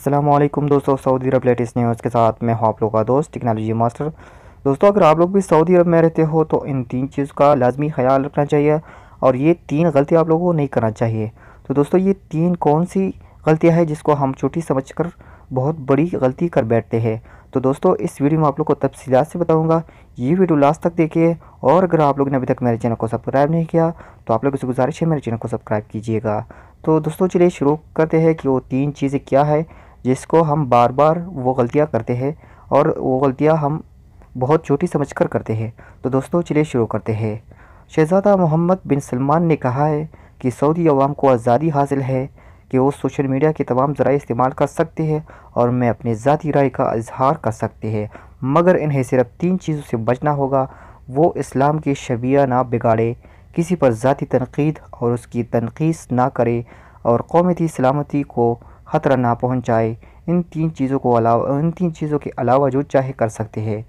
अस्सलाम वालेकुम दोस्तों, सऊदी अरब लेटेस्ट न्यूज़ के साथ मैं हूं आप लोगों का दोस्त टेक्नोलॉजी मास्टर। दोस्तों, अगर आप लोग भी सऊदी अरब में रहते हो तो इन तीन चीज़ का लाजमी ख्याल रखना चाहिए और ये तीन गलतियां आप लोगों को नहीं करना चाहिए। तो दोस्तों, ये तीन कौन सी गलतियां हैं जिसको हम छोटी समझकर बहुत बड़ी गलती कर बैठते हैं। तो दोस्तों, इस वीडियो में आप लोग को तफसीलात से बताऊँगा, ये वीडियो लास्ट तक देखिए। और अगर आप लोग ने अभी तक मेरे चैनल को सब्सक्राइब नहीं किया तो आप लोगों से गुजारिश है मेरे चैनल को सब्सक्राइब कीजिएगा। तो दोस्तों, चलिए शुरू करते हैं कि वो तीन चीज़ें क्या है जिसको हम बार बार वो गलतियां करते हैं और वो गलतियां हम बहुत छोटी समझकर करते हैं। तो दोस्तों, चलिए शुरू करते हैं। शहज़ादा मोहम्मद बिन सलमान ने कहा है कि सऊदी अवाम को आज़ादी हासिल है कि वो सोशल मीडिया के तमाम ज़राए इस्तेमाल कर सकते हैं और मैं अपनी ज़ाती राय का इजहार कर सकते हैं, मगर इन्हें सिर्फ तीन चीज़ों से बचना होगा। वो इस्लाम की शबिया ना बिगाड़े, किसी पर ज़ाती तनकीद और उसकी तनकीस ना करे और कौमी सलामती को ख़तरा ना पहुँचाए। इन तीन चीज़ों के अलावा जो चाहे कर सकते हैं।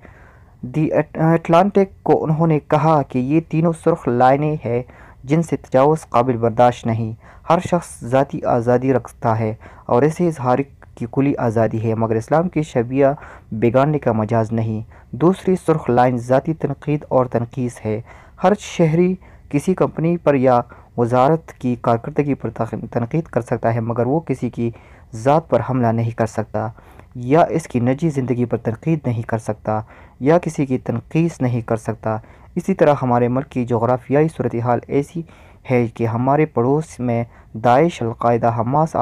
दी अटलांटिक को उन्होंने कहा कि ये तीनों सुर्ख लाइनें हैं जिनसे तजावुज़ काबिल बर्दाश्त नहीं। हर शख्स ज़ाती आज़ादी रखता है और इसे इजहार की कुली आज़ादी है, मगर इस्लाम की शबिया बिगाड़ने का मजाज नहीं। दूसरी सुर्ख लाइन ज़ाती तनकीद और तनकीस है। हर शहरी किसी कंपनी पर या वजारत की कारकर्दगी पर तनकीद कर सकता है, मगर वो किसी की ज़ात पर हमला नहीं कर सकता या इसकी निजी ज़िंदगी पर तनकीद नहीं कर सकता या किसी की तनकीस नहीं कर सकता। इसी तरह हमारे मुल्क की जोग्राफियाई सूरत हाल ऐसी है कि हमारे पड़ोस में दाइश, अलकायदा, हमास,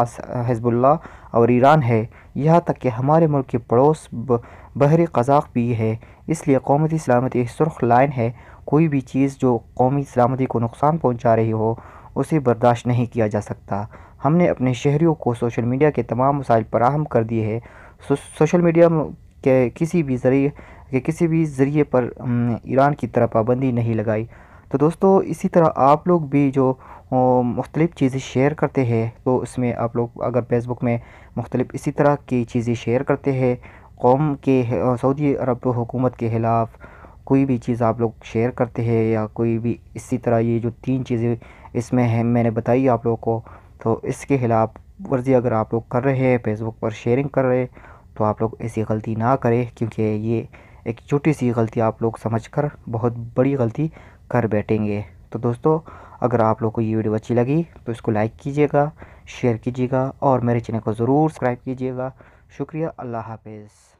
हिज़्बुल्लाह और ईरान है। यहाँ तक कि हमारे मुल्क के पड़ोस बहर क़ज़ाक़ भी है। इसलिए कौमी सलामती एक सुर्ख लाइन है। कोई भी चीज़ जो कौमी सलामती को नुकसान पहुँचा रही हो उसे बर्दाश्त नहीं किया जा सकता। हमने अपने शहरियों को सोशल मीडिया के तमाम वसाइल फराहम कर दिए हैं। सोशल मीडिया के किसी भी ज़रिए पर ईरान की तरफ पाबंदी नहीं लगाई। तो दोस्तों, इसी तरह आप लोग भी जो मुख्तलिफ़ चीज़ें शेयर करते हैं, तो इसमें आप लोग अगर फेसबुक में मुख्तलिफ़ इसी तरह की चीज़ें शेयर करते हैं कौम के सऊदी अरब हुकूमत के ख़िलाफ़ कोई भी चीज़ आप लोग शेयर करते हैं या कोई भी इसी तरह ये जो तीन चीज़ें इसमें हैं मैंने बताई आप लोगों को, तो इसके ख़िलाफ़ वर्जी अगर आप लोग कर रहे हैं, फेसबुक पर शेयरिंग कर रहे हैं, तो आप लोग ऐसी गलती ना करें, क्योंकि ये एक छोटी सी गलती आप लोग समझकर बहुत बड़ी गलती कर बैठेंगे। तो दोस्तों, अगर आप लोग को ये वीडियो अच्छी लगी तो इसको लाइक कीजिएगा, शेयर कीजिएगा और मेरे चैनल को ज़रूर सब्सक्राइब कीजिएगा। शुक्रिया। अल्लाह हाफ़िज़।